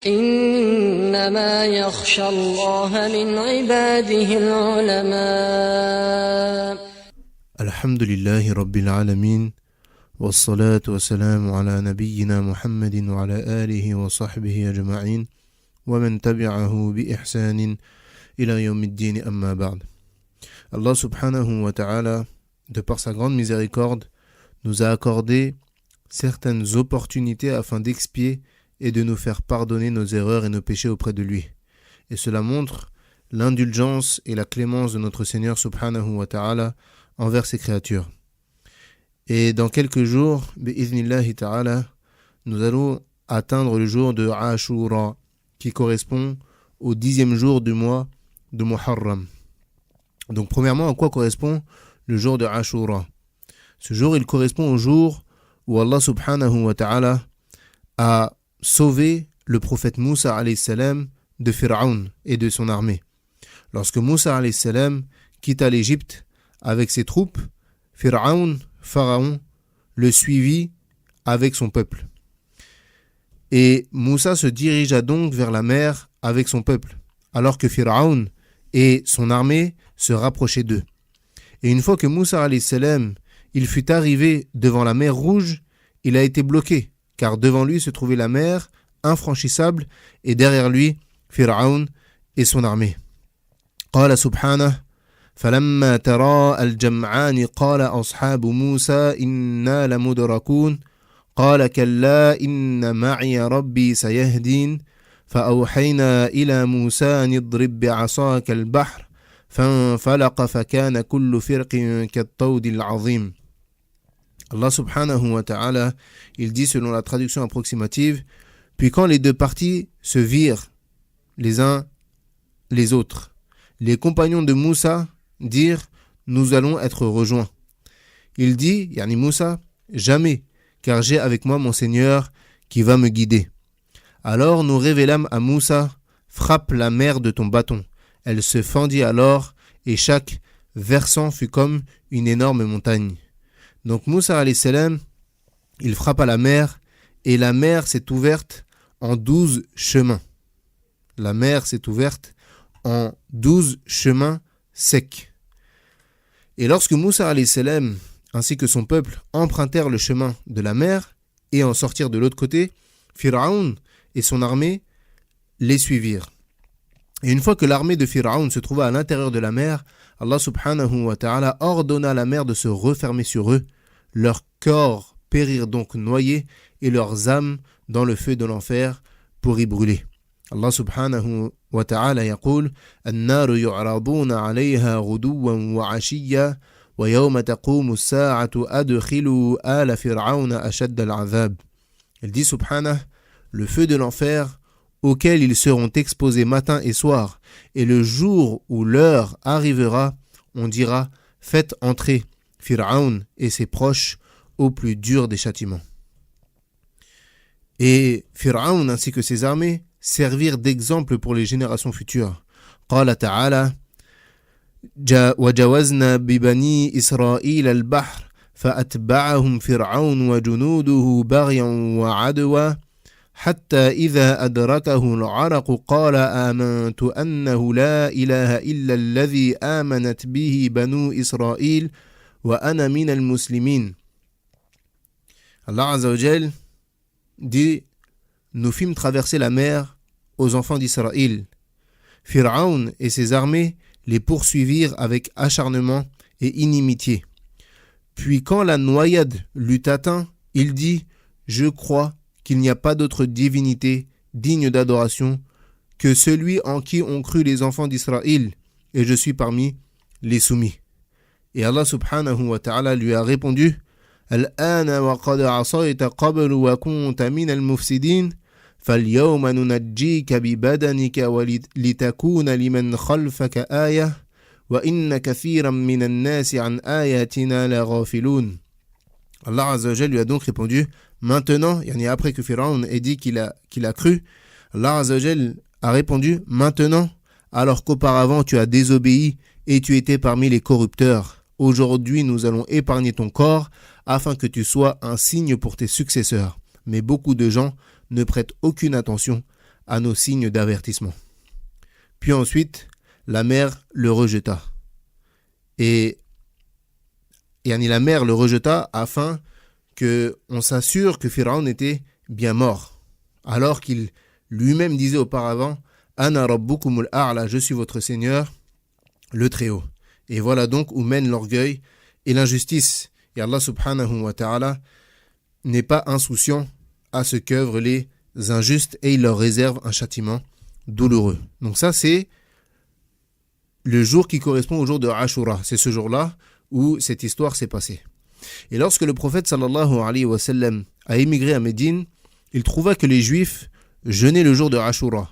إنما يخشى الله من عباده العلماء. الحمد لله رب العالمين والصلاة والسلام على نبينا محمد وعلى آله وصحبه أجمعين ومن تبعه بإحسان إلى يوم الدين أما بعد. Allah subhanahu wa ta'ala, de par sa grande miséricorde, nous a accordé certaines opportunités afin d'expier et de nous faire pardonner nos erreurs et nos péchés auprès de lui. Et cela montre l'indulgence et la clémence de notre Seigneur subhanahu wa ta'ala envers ses créatures. Et dans quelques jours, bi'iznillahi ta'ala, nous allons atteindre le jour de Ashura, qui correspond au 10e jour du mois de Muharram. Donc premièrement, à quoi correspond le jour de Ashura? Ce jour, il correspond au jour où Allah subhanahu wa ta'ala a sauvé le prophète Moussa alayhi salam de Pharaon et de son armée. Lorsque Moussa alayhi salam quitta l'Égypte avec ses troupes, Pharaon le suivit avec son peuple. Et Moussa se dirigea donc vers la mer avec son peuple, alors que Pharaon et son armée se rapprochaient d'eux. Et une fois que Moussa alayhi salam, il fut arrivé devant la mer Rouge, il a été bloqué, car devant lui se trouvait la mer infranchissable et derrière lui Pharaon et son armée. قال سبحانه فلما تراءى الجمعان قال أصحاب موسى إنا لمدركون قال كلا إن معي ربي سيهدين فأوحينا إلى موسى أن اضرب بعصاك البحر فانفلق فكان كل فرق كالطود العظيم. Allah subhanahu wa ta'ala, il dit selon la traduction approximative, puis quand les deux parties se virent les uns les autres, les compagnons de Moussa dirent, nous allons être rejoints. Il dit, yani Moussa, jamais, car j'ai avec moi mon Seigneur qui va me guider. Alors nous révélâmes à Moussa, frappe la mer de ton bâton. Elle se fendit alors et chaque versant fut comme une énorme montagne. Donc Moussa alayhi salam, il frappa la mer et la mer s'est ouverte en 12 chemins. La mer s'est ouverte en 12 chemins secs. Et lorsque Moussa alayhi salam ainsi que son peuple empruntèrent le chemin de la mer et en sortirent de l'autre côté, Pharaon et son armée les suivirent. Et une fois que l'armée de Pharaon se trouva à l'intérieur de la mer, Allah subhanahu wa ta'ala ordonna à la mer de se refermer sur eux. Leurs corps périrent donc noyés et leurs âmes dans le feu de l'enfer pour y brûler. Allah subhanahu wa ta'ala yaqul النار يعرضون عليها غدوا وعشيا ويوم تقوم الساعة أدخلوا آل فرعون أشد العذاب. Il dit subhanah, le feu de l'enfer auquel ils seront exposés matin et soir, et le jour où l'heure arrivera, on dira, faites entrer Pharaon et ses proches au plus dur des châtiments. Et Pharaon ainsi que ses armées servirent d'exemple pour les générations futures. قال تعالى وجاوزنا ببني إسرائيل البحر فأتبعهم فرعون وجنوده بغيا وعدوا حتى إذا أدركه العرق قال آمنت أنه لا إله إلا الذي آمنت به بنو إسرائيل وأنا من المسلمين. Allah Azza wa Jal dit, nous fîmes traverser la mer aux enfants d'Israël. Pharaon et ses armées les poursuivirent avec acharnement et inimitié. Puis quand la noyade l'eut atteint, il dit, je crois qu'il n'y a pas d'autre divinité digne d'adoration que celui en qui ont cru les enfants d'Israël, et je suis parmi les soumis. Et Allah subhanahu wa ta'ala lui a répondu, الآن وقد عصيت قبل وكنت من المفسدين فاليوم ننجيك ببدنك ولتكون لمن خلفك آية وإن كثيرا من الناس عن آياتنا لغافلون. Allah Azza wa Jal lui a donc répondu, maintenant, après que Pharaon ait dit qu'il a cru, Allah Azza wa Jal a répondu, maintenant, alors qu'auparavant tu as désobéi et tu étais parmi les corrupteurs. Aujourd'hui, nous allons épargner ton corps afin que tu sois un signe pour tes successeurs. Mais beaucoup de gens ne prêtent aucune attention à nos signes d'avertissement. Puis ensuite, la mer le rejeta. Et la mer le rejeta afin qu'on s'assure que Pharaon était bien mort, alors qu'il lui-même disait auparavant « Ana rabbukumul a'la » je suis votre Seigneur, le Très-Haut. Et voilà donc où mène l'orgueil et l'injustice. Et Allah subhanahu wa ta'ala n'est pas insouciant à ce qu'œuvrent les injustes et il leur réserve un châtiment douloureux. Donc ça, c'est le jour qui correspond au jour de Ashura. C'est ce jour-là où cette histoire s'est passée. Et lorsque le prophète sallallahu alayhi wa sallam a émigré à Médine, il trouva que les Juifs jeûnaient le jour de Ashura.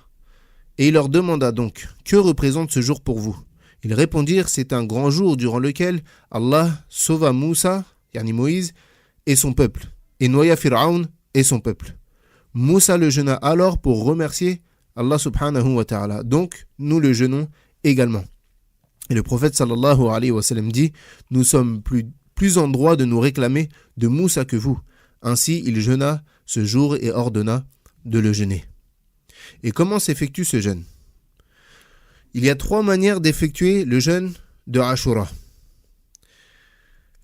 Et il leur demanda donc, que représente ce jour pour vous? Ils répondirent, c'est un grand jour durant lequel Allah sauva Moussa, yani Moïse, et son peuple, et noya Pharaon et son peuple. Moussa le jeûna alors pour remercier Allah subhanahu wa ta'ala. Donc, nous le jeûnons également. Et le prophète sallallahu alayhi wa sallam dit, nous sommes plus en droit de nous réclamer de Moussa que vous. Ainsi, il jeûna ce jour et ordonna de le jeûner. Et comment s'effectue ce jeûne? Il y a 3 manières d'effectuer le jeûne de Ashura.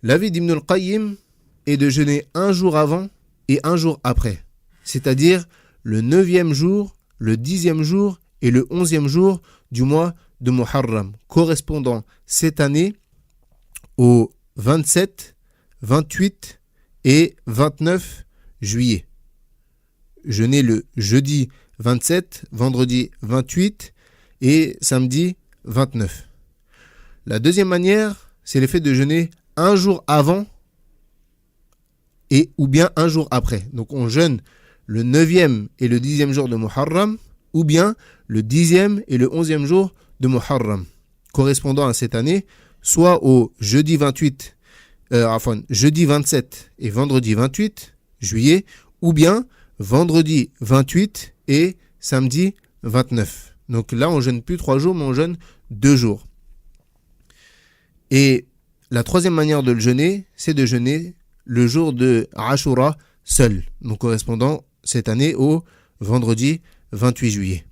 L'avis d'Ibn al-Qayyim est de jeûner un jour avant et un jour après, c'est-à-dire le 9e jour, le 10e jour et le 11e jour du mois de Muharram, correspondant cette année aux 27, 28 et 29 juillet. Jeûner le jeudi 27, vendredi 28 et samedi 29. La deuxième manière, c'est le fait de jeûner un jour avant et ou bien un jour après. Donc on jeûne le 9e et le 10e jour de Muharram ou bien le 10e et le 11e jour de Muharram, correspondant à cette année, soit au jeudi 27 et vendredi 28 juillet, ou bien vendredi 28 et samedi 29. Donc là, on jeûne plus 3 jours, mais on jeûne 2 jours. Et la troisième manière de le jeûner, c'est de jeûner le jour de Ashura seul, donc correspondant cette année au vendredi 28 juillet.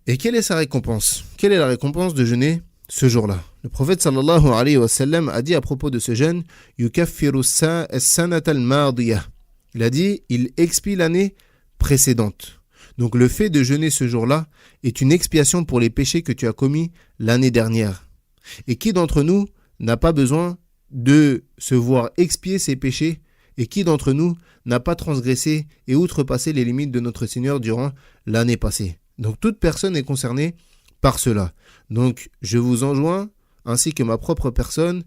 Et quelle est sa récompense? Quelle est la récompense de jeûner ce jour-là? Le prophète sallallahu alayhi wa sallam a dit à propos de ce jeûne, yukaffiru as-sanata al-madiyah. Il a dit, il expie l'année précédente. Donc le fait de jeûner ce jour-là est une expiation pour les péchés que tu as commis l'année dernière. Et qui d'entre nous n'a pas besoin de se voir expier ses péchés? Et qui d'entre nous n'a pas transgressé et outrepassé les limites de notre Seigneur durant l'année passée? Donc toute personne est concernée par cela. Donc je vous enjoins, ainsi que ma propre personne,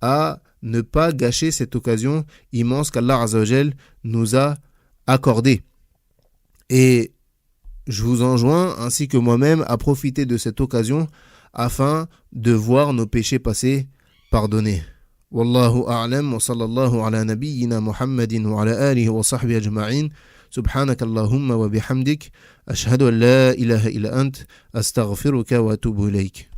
à ne pas gâcher cette occasion immense qu'Allah Azza wa Jal nous a accordée. Et je vous enjoins, ainsi que moi-même, à profiter de cette occasion afin de voir nos péchés passés pardonnés. Wallahu a'lam wa sallallahu ala nabiyyina Muhammadin wa ala alihi wa sahbihi ajma'in. سبحانك اللهم وبحمدك أشهد أن لا إله إلا أنت أستغفرك وأتوب إليك